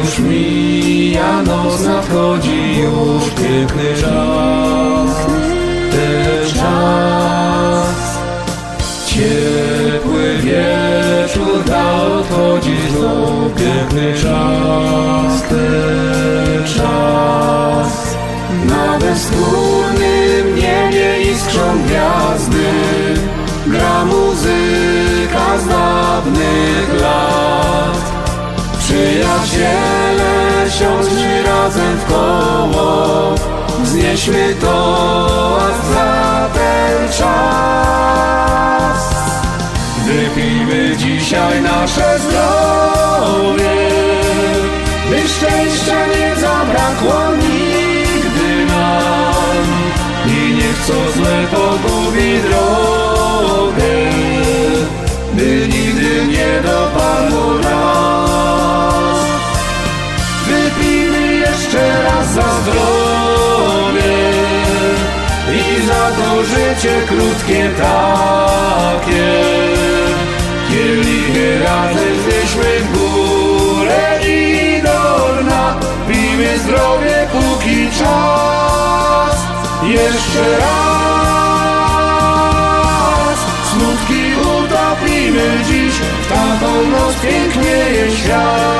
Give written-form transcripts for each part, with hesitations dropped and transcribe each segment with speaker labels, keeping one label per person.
Speaker 1: już mija noc, nadchodzi już piękny czas. Ten czas, ciepły wieczór dał, odchodzi znów piękny czas. Ten czas, na bezskórnym niebie iskrzą gwiazdy, gra muzyka z dawnych lat. Przyjaciele, siądźmy razem w koło, wznieśmy toast za ten czas. Wypijmy dzisiaj nasze zdrowie, by szczęścia nie zabrakło nigdy nam. I niech co złe pogubi drogę, by nigdy nie dopadło nas. Wypijmy jeszcze raz za zdrowie i za to życie krótkie takie. Kielichy razem wznieśmy w górę i do dna. Pijmy zdrowie póki czas. Jeszcze raz smutki utopimy dziś, w taką noc pięknieje świat.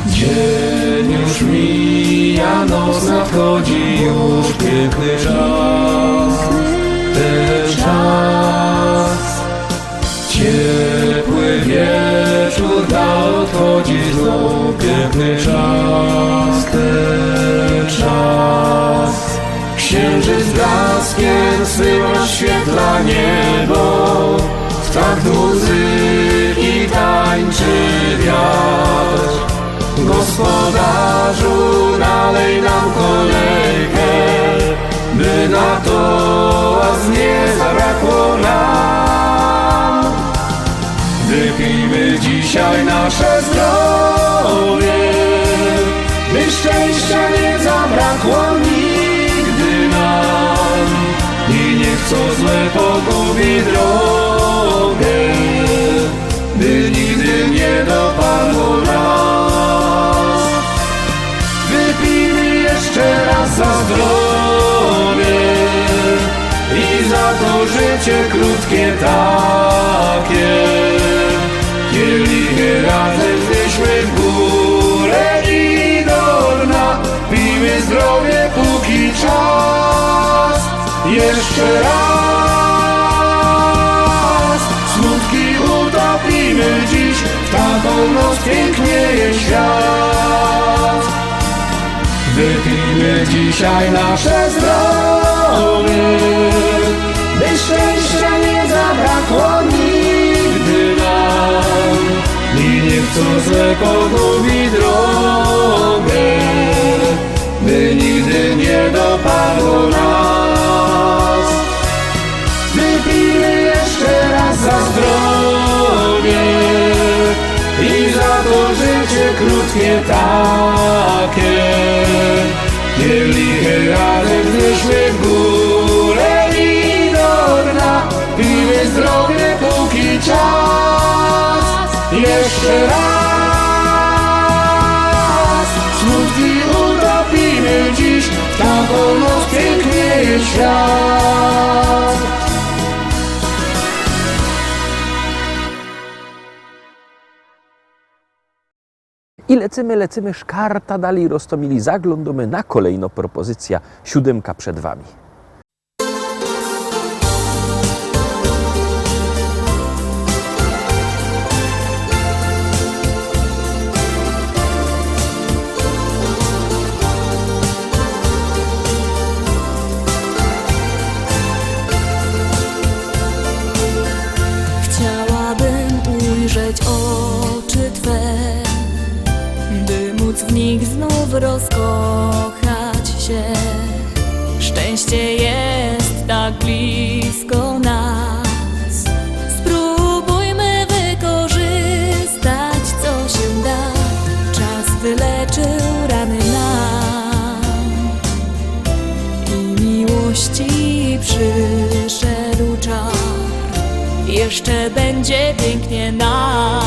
Speaker 1: Dzień już mija, noc nadchodzi już piękny czas. Ten czas, ciepły wieczór dał, odchodzi znów piękny czas. Ten czas, księżyc blaskiem swym rozświetla niebo, w takt muzyki tańczy wiatr. Gospodarzu, nalej nam kolejkę, by na toast nie zabrakło nam. Wypijmy dzisiaj nasze zdrowie, by szczęścia nie zabrakło nigdy nam. I niech co złe pogubi drogę, by nigdy nie dopadło nas. Wypijmy jeszcze raz za zdrowie i za to życie krótkie takie. Kielichy razem wznieśmy w górę i do dna. Pijmy zdrowie póki czas. Jeszcze raz smutki utopimy dziś, w taką noc pięknieje świat. Wypijmy dzisiaj nasze zdrowie, by szczęścia nie zabrakło nigdy nam. I niech co złe pogubi drogę, by nigdy nie dopadło nas. Wypijmy jeszcze raz za zdrowie i za to życie krótkie takie. Kielichy razem wznieśmy w górę i do dna. Pijmy zdrowie póki czas. Jeszcze raz smutki utopimy dziś, w taką noc pięknieje świat.
Speaker 2: I lecimy, szkarta dalej Rostomili, zaglądamy na kolejną propozycja, 7 przed Wami.
Speaker 3: Chciałabym ujrzeć oczy Twe, by móc w nich znów rozkochać się. Szczęście jest tak blisko nas. Spróbujmy wykorzystać, co się da. Czas wyleczył rany nam i miłości przyszedł czas. Jeszcze będzie pięknie nam.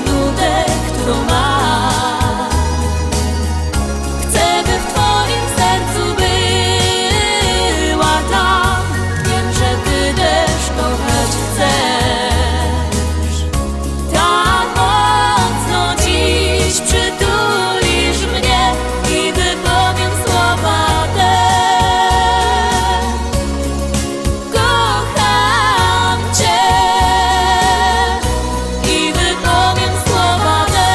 Speaker 3: nudę, którą mam. Chcę, by w Twoim sercu była tam. Wiem, że Ty też kochać chcesz. Tak mocno dziś przytulisz mnie i wypowiem słowa te. Kocham Cię i wypowiem słowa te.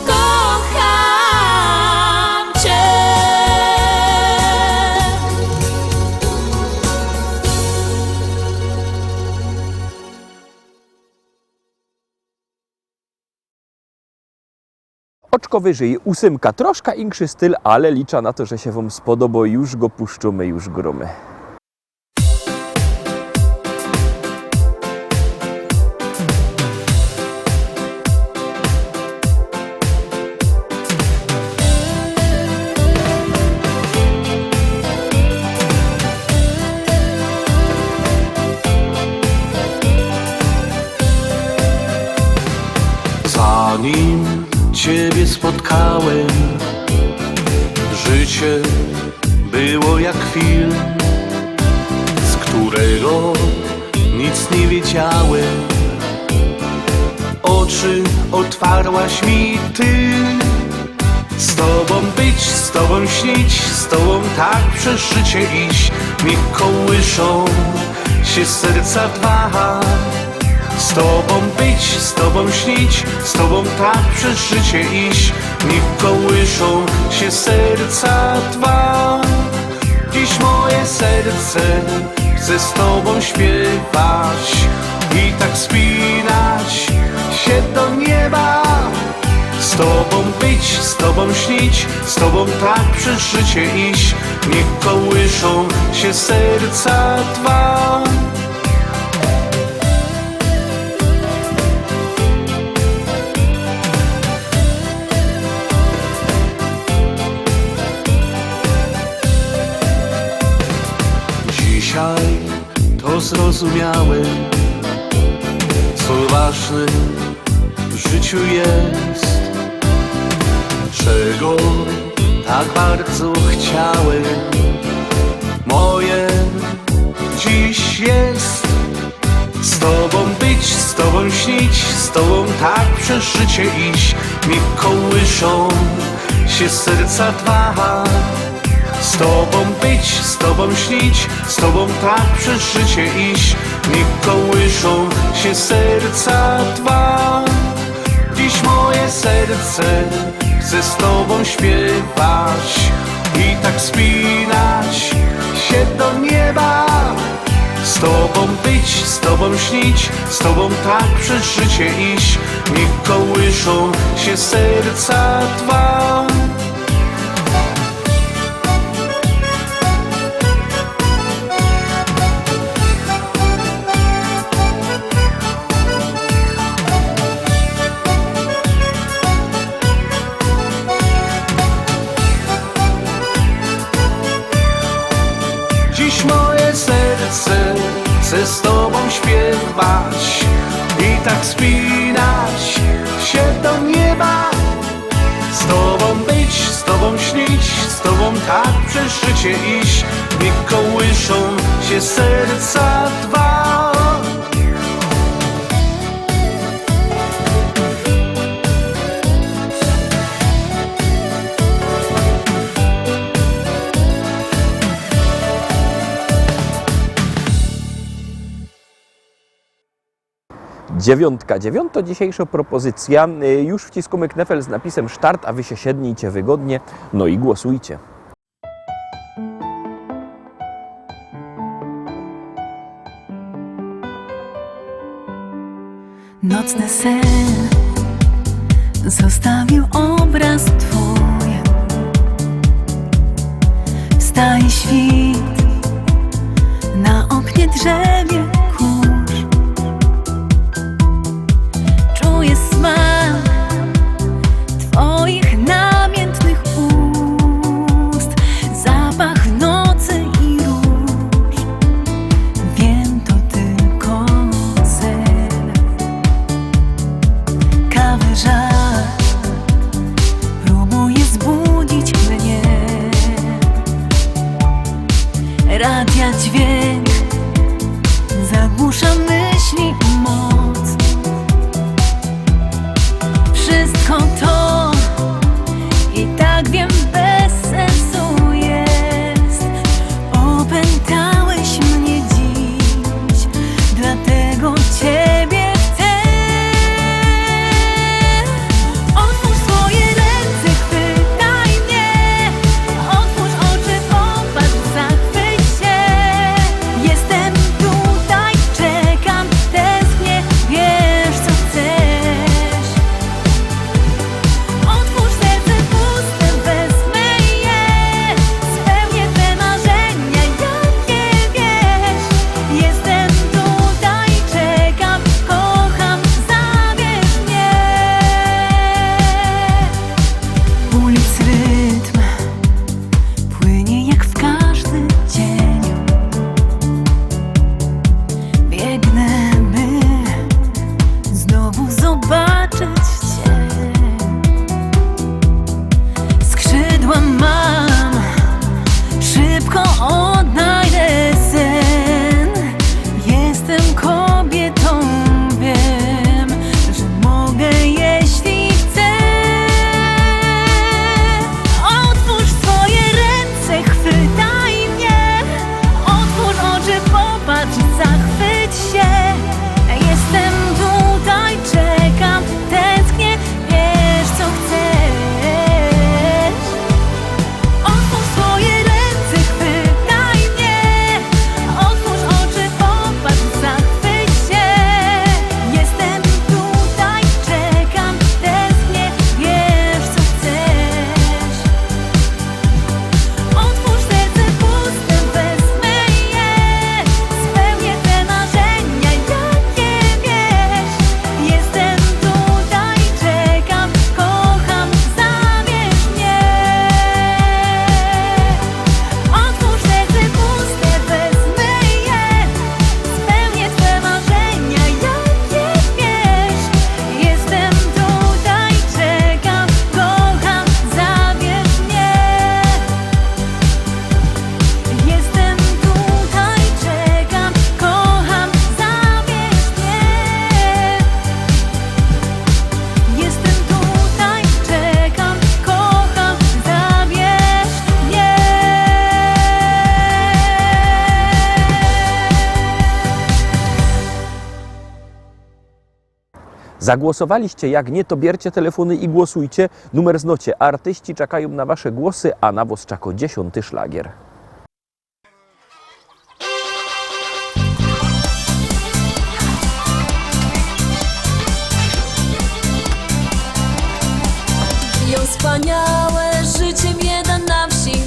Speaker 3: Kocham Cię.
Speaker 2: Oczko wyżej, 8, troszkę inszy styl, ale liczę na to, że się Wam spodoba. Już go puszczamy, już gromy.
Speaker 4: Zanim Ciebie spotkałem, życie było jak film, z którego nic nie wiedziałem. Oczy otwarłaś mi Ty. Z Tobą być, z Tobą śnić, z Tobą tak przez życie iść. Niech kołyszą się serca dwa. Z Tobą być, z Tobą śnić, z Tobą tak przez życie iść. Niech kołyszą się serca dwa. Dziś moje serce chce z Tobą śpiewać i tak spinać się do nieba. Z Tobą być, z Tobą śnić, z Tobą tak przez życie iść. Niech kołyszą się serca dwa. Dzisiaj to zrozumiałem, co ważne w życiu jest, czego tak bardzo chciałem. Moje dziś jest z Tobą być, z Tobą śnić, z Tobą tak przez życie iść. Niech kołyszą się serca dwa. Z Tobą być, z Tobą śnić, z Tobą tak przez życie iść. Niech kołyszą się serca dwa. Dziś moje serce chce z Tobą śpiewać i tak spinać się do nieba. Z Tobą być, z Tobą śnić, z Tobą tak przez życie iść. Niech kołyszą się serca dwa. Dziś moje serce chce z Tobą śpiewać i tak spinać się do nieba. Z Tobą być, z Tobą śnić, z Tobą tak przez życie iść. Niech kołyszą się serca dwa.
Speaker 2: Dziewiąta dzisiejsza propozycja. Już wciskamy knefel z napisem start, a Wy się siednijcie wygodnie, no i głosujcie.
Speaker 3: Nocny sen zostawił obraz Twój. Wstaje świt, na oknie drzewie kurz. Czuję smak Twoich namiętnych ust, zapach nocy i róż. Wiem, to tylko sen. dźwięk zagłusza myśli moc. Wszystko to i tak wiem bez sensu jest. Opętałeś mnie dziś, dlatego Ciebie chcę. Otwórz swoje ręce, chwytaj mnie. Otwórz oczy, popatrz, zachwyć się. Jestem tutaj, czekam, tęsknię, wiesz co chcesz. Otwórz serce puste, wezmę je. Spełnię Twe marzenia, jakie wiesz. Jestem tutaj, czekam, kocham, zabierz mnie. Ulic rytm płynie jak w każdy dzień. Biegnę, by znowu zobaczyć Cię. Skrzydła mam, szybko odnajdę sen. Jestem kobietą, wiem, że mogę, jeśli chcę. Otwórz swoje ręce, chwytaj mnie. Otwórz oczy, popatrz, zachwyć się. Jestem tutaj, czekam, tęsknię, wiesz co chcesz. Otwórz swoje ręce, chwytaj mnie. Otwórz oczy, popatrz, zachwyć się. Jestem tutaj, czekam, tęsknię, wiesz co chcesz. Otwórz serce puste, wezmę je. Spełnię Te marzenia, jakie wiesz. Jestem tutaj, czekam, kocham, zabierz mnie. Otwórz serce puste, wezmę je. Spełnię Twe marzenia, jakie wiesz. Jestem tutaj, czekam, kocham, zabierz mnie. Jestem tutaj, czekam, kocham, zabierz mnie. Jestem tutaj, czekam, kocham, zabierz mnie.
Speaker 2: Zagłosowaliście? Jak nie, to bierzcie telefony i głosujcie. Numer znocie. Artyści czekają na Wasze głosy, a na was czeka 10. szlagier.
Speaker 3: Ją wspaniałe życiem jeden na wsi.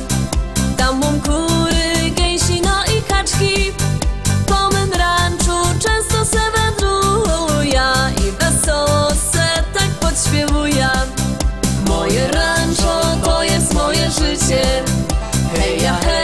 Speaker 3: Tam mam kury, gęsi, no i kaczki. Po mym ranczu często se wędruję i wesoło se tak podśpiewuję. Moje rancho to jest moje życie. Hej, ja, hej.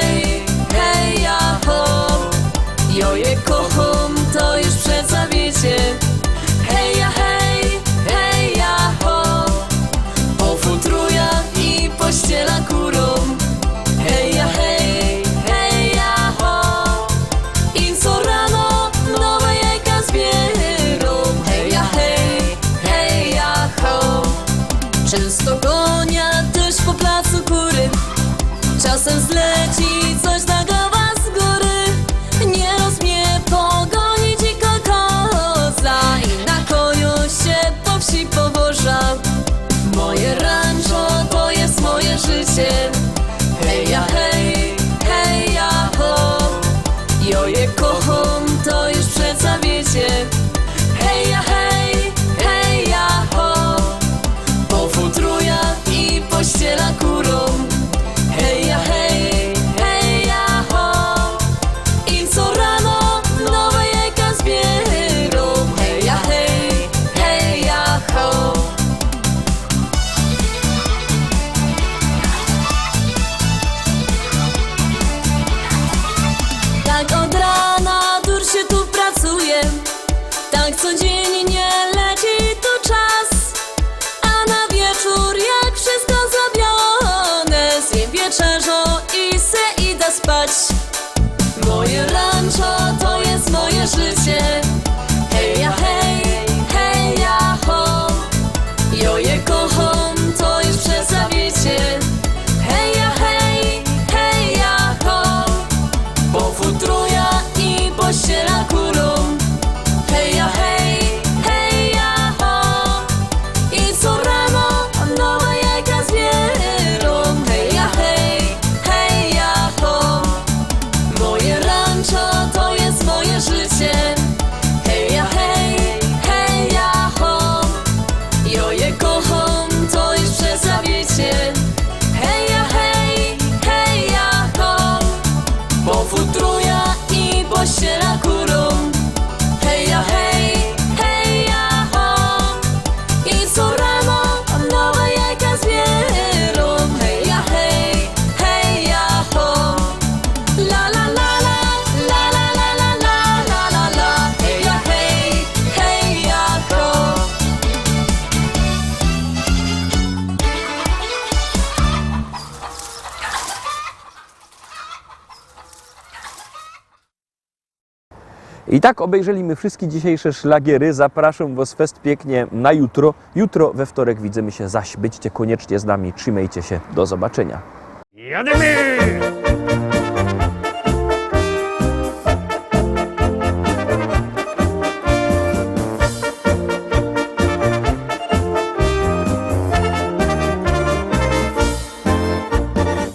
Speaker 2: I tak obejrzeliśmy wszystkie dzisiejsze szlagiery. Zapraszam Was fest pięknie na jutro. Jutro we wtorek widzimy się zaś. Byćcie koniecznie z nami. Trzymajcie się. Do zobaczenia.
Speaker 1: Jademy!